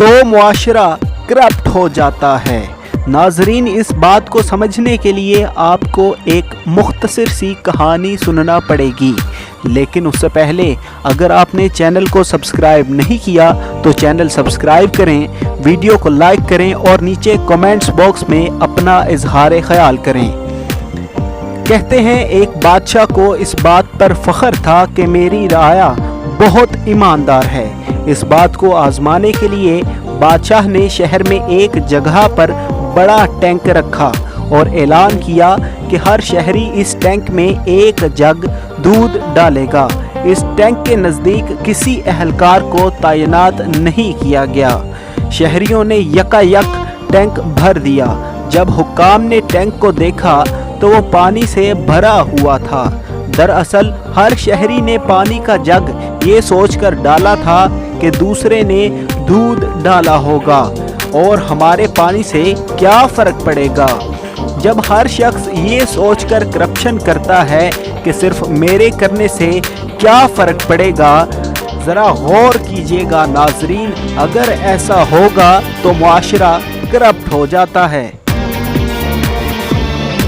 तो मुआशरा करप्ट हो जाता है। नाजरीन, इस बात को समझने के लिए आपको एक मुख्तसर सी कहानी सुनना पड़ेगी, लेकिन उससे पहले अगर आपने चैनल को सब्सक्राइब नहीं किया तो चैनल सब्सक्राइब करें, वीडियो को लाइक करें और नीचे कमेंट्स बॉक्स में अपना इजहार ख्याल करें। कहते हैं एक बादशाह को इस बात पर फख्र था कि मेरी राया बहुत ईमानदार है। इस बात को आजमाने के लिए बादशाह ने शहर में एक जगह पर बड़ा टैंक रखा और ऐलान किया कि हर शहरी इस टैंक में एक जग दूध डालेगा। इस टैंक के नज़दीक किसी एहलकार को तैनात नहीं किया गया। शहरियों ने यकायक टैंक भर दिया। जब हुक्काम ने टैंक को देखा तो वो पानी से भरा हुआ था। दरअसल हर शहरी ने पानी का जग ये सोचकर डाला था कि दूसरे ने दूध डाला होगा और हमारे पानी से क्या फ़र्क पड़ेगा। जब हर शख्स ये सोचकर करप्शन करता है कि सिर्फ मेरे करने से क्या फ़र्क पड़ेगा, ज़रा गौर कीजिएगा नाजरीन, अगर ऐसा होगा तो मुआशरा करप्ट हो जाता है।